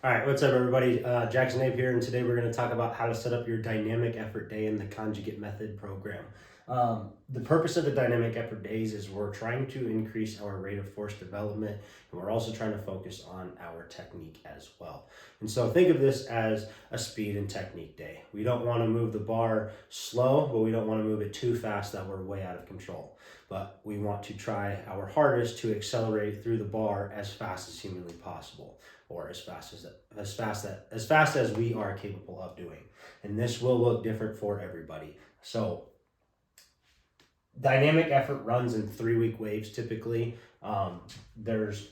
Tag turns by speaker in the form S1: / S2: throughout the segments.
S1: All right, what's up, everybody? Jackson Abe here, and today we're going to talk about how to set up your dynamic effort day in the conjugate method program. The purpose of the dynamic effort days is we're trying to increase our rate of force development, and we're also trying to focus on our technique as well. And so think of this as a speed and technique day. We don't want to move the bar slow, but we don't want to move it too fast that we're way out of control. But we want to try our hardest to accelerate through the bar as fast as humanly possible, or as fast as we are capable of doing. And this will look different for everybody. So dynamic effort runs in 3-week waves typically. This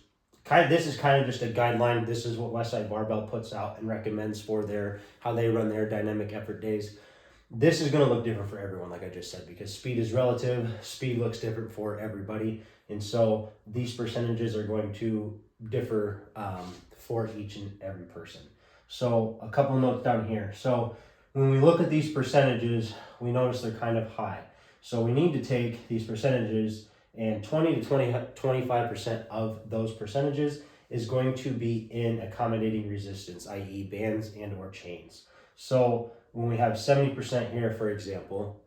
S1: is kind of just a guideline. This is what Westside Barbell puts out and recommends for how they run their dynamic effort days. This is going to look different for everyone, like I just said, because speed is relative. Speed looks different for everybody, and so these percentages are going to differ for each and every person. So a couple notes down here. So when we look at these percentages, we notice they're kind of high. So we need to take these percentages, and 20 to 25% of those percentages is going to be in accommodating resistance, i.e. bands and or chains. So when we have 70% here, for example,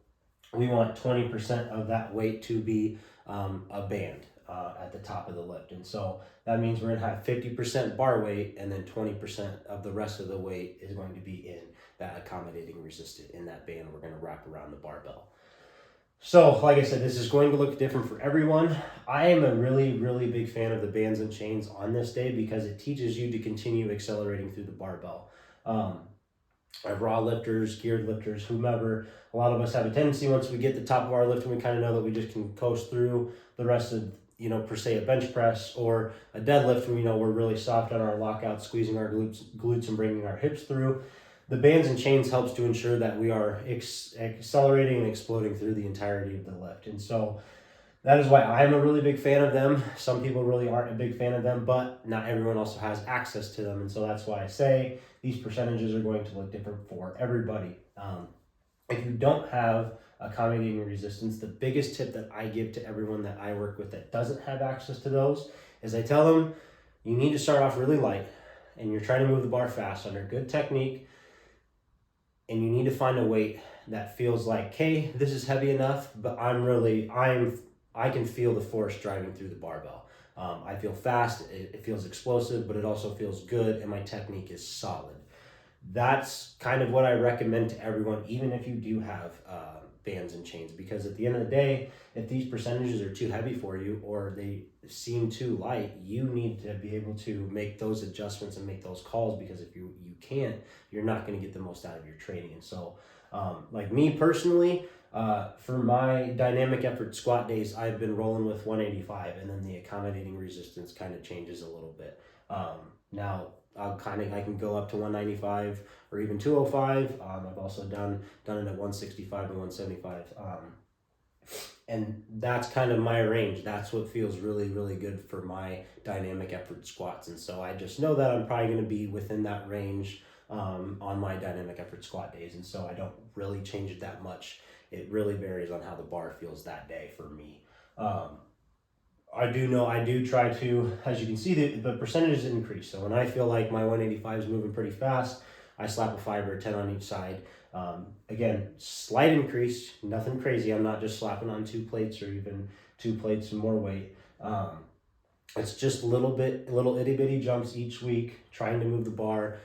S1: we want 20% of that weight to be a band at the top of the lift. And so that means we're going to have 50% bar weight, and then 20% of the rest of the weight is going to be in that accommodating resistance, in that band we're going to wrap around the barbell. So, like I said, this is going to look different for everyone. I am a really, really big fan of the bands and chains on this day because it teaches you to continue accelerating through the barbell. Raw lifters, geared lifters, whomever, a lot of us have a tendency once we get the top of our lift and we kind of know that we just can coast through the rest of, per se, a bench press or a deadlift, when we're really soft on our lockout, squeezing our glutes and bringing our hips through. The bands and chains helps to ensure that we are accelerating and exploding through the entirety of the lift. And so that is why I'm a really big fan of them. Some people really aren't a big fan of them, but not everyone also has access to them. And so that's why I say these percentages are going to look different for everybody. If you don't have accommodating resistance, the biggest tip that I give to everyone that I work with that doesn't have access to those is I tell them you need to start off really light, and you're trying to move the bar fast under good technique, and you need to find a weight that feels like, hey, this is heavy enough, but I can feel the force driving through the barbell. I feel fast, it feels explosive, but it also feels good, and my technique is solid. That's kind of what I recommend to everyone, even if you do have bands and chains, because at the end of the day, if these percentages are too heavy for you or they seem too light, you need to be able to make those adjustments and make those calls, because if you can't, you're not going to get the most out of your training. And so like me personally, for my dynamic effort squat days, I've been rolling with 185, and then the accommodating resistance kind of changes a little bit. Now I can go up to 195 or even 205. I've also done it at 165 and 175. And that's kind of my range. That's what feels really, really good for my dynamic effort squats. And so I just know that I'm probably going to be within that range on my dynamic effort squat days. And so I don't really change it that much. It really varies on how the bar feels that day for me. I do try to, as you can see, the percentages increase. So when I feel like my 185 is moving pretty fast, I slap a 5 or a 10 on each side. Again, slight increase, nothing crazy. I'm not just slapping on 2 plates or even 2 plates and more weight. It's just little itty bitty jumps each week, trying to move the bar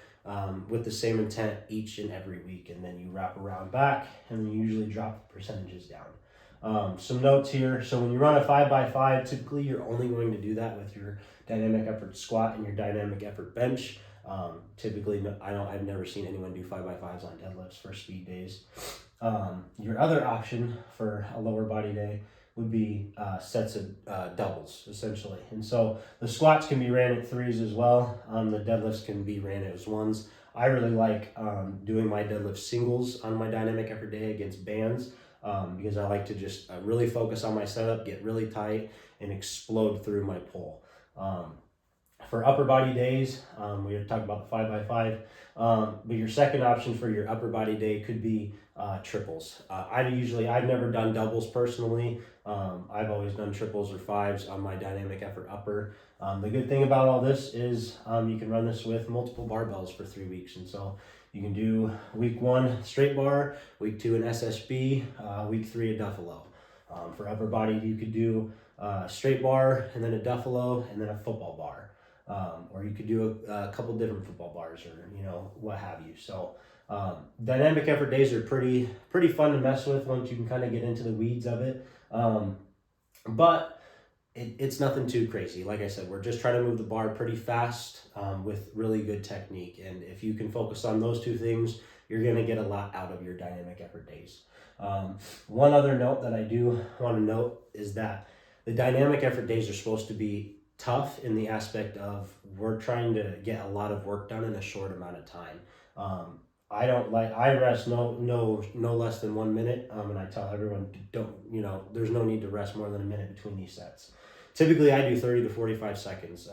S1: with the same intent each and every week. And then you wrap around back, and you usually drop the percentages down. Some notes here. So when you run a 5x5, typically you're only going to do that with your dynamic effort squat and your dynamic effort bench. Typically, I've never seen anyone do 5x5s on deadlifts for speed days. Your other option for a lower body day would be sets of doubles, essentially. And so the squats can be ran at 3s as well. The deadlifts can be ran as 1s. I really like doing my deadlift singles on my dynamic effort day against bands. Because I like to just really focus on my setup, get really tight, and explode through my pull. For upper body days, we were talking about the 5x5, but your second option for your upper body day could be triples. I've never done doubles personally. I've always done triples or fives on my dynamic effort upper. The good thing about all this is you can run this with multiple barbells for 3 weeks. And so you can do week 1 straight bar, week 2 an SSB, week 3 a Duffalo. For upper body, you could do straight bar and then a Duffalo and then a football bar. Or you could do a couple different football bars, or what have you. So dynamic effort days are pretty fun to mess with once you can kind of get into the weeds of it. But it's nothing too crazy. Like I said, we're just trying to move the bar pretty fast with really good technique. And if you can focus on those two things, you're going to get a lot out of your dynamic effort days. One other note that I do want to note is that the dynamic effort days are supposed to be tough in the aspect of we're trying to get a lot of work done in a short amount of time. I rest no less than 1 minute, and I tell everyone there's no need to rest more than a minute between these sets. Typically I do 30 to 45 seconds,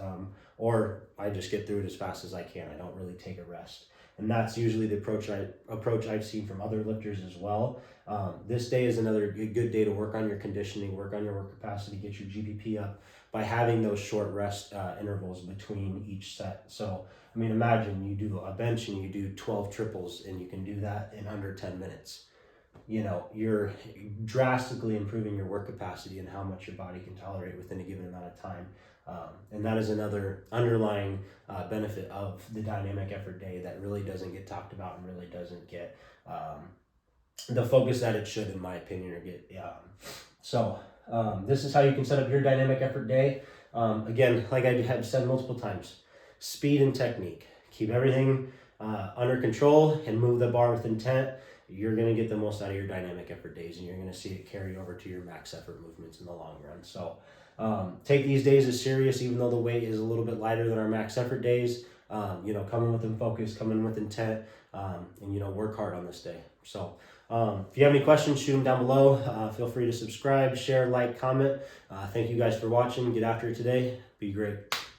S1: or I just get through it as fast as I can. I don't really take a rest. And that's usually the approach I've seen from other lifters as well. This day is another good day to work on your conditioning, work on your work capacity, get your GPP up by having those short rest intervals between each set. So, I mean, imagine you do a bench and you do 12 triples and you can do that in under 10 minutes. You're drastically improving your work capacity and how much your body can tolerate within a given amount of time. And that is another underlying benefit of the dynamic effort day that really doesn't get talked about and really doesn't get the focus that it should, in my opinion, or get. This is how you can set up your dynamic effort day. Again, like I have said multiple times, speed and technique. Keep everything under control and move the bar with intent. You're going to get the most out of your dynamic effort days, and you're going to see it carry over to your max effort movements in the long run. So take these days as serious, even though the weight is a little bit lighter than our max effort days. Come in with them focus, come in with intent, and work hard on this day. So if you have any questions, shoot them down below. Feel free to subscribe, share, like, comment. Thank you guys for watching. Get after it today. Be great.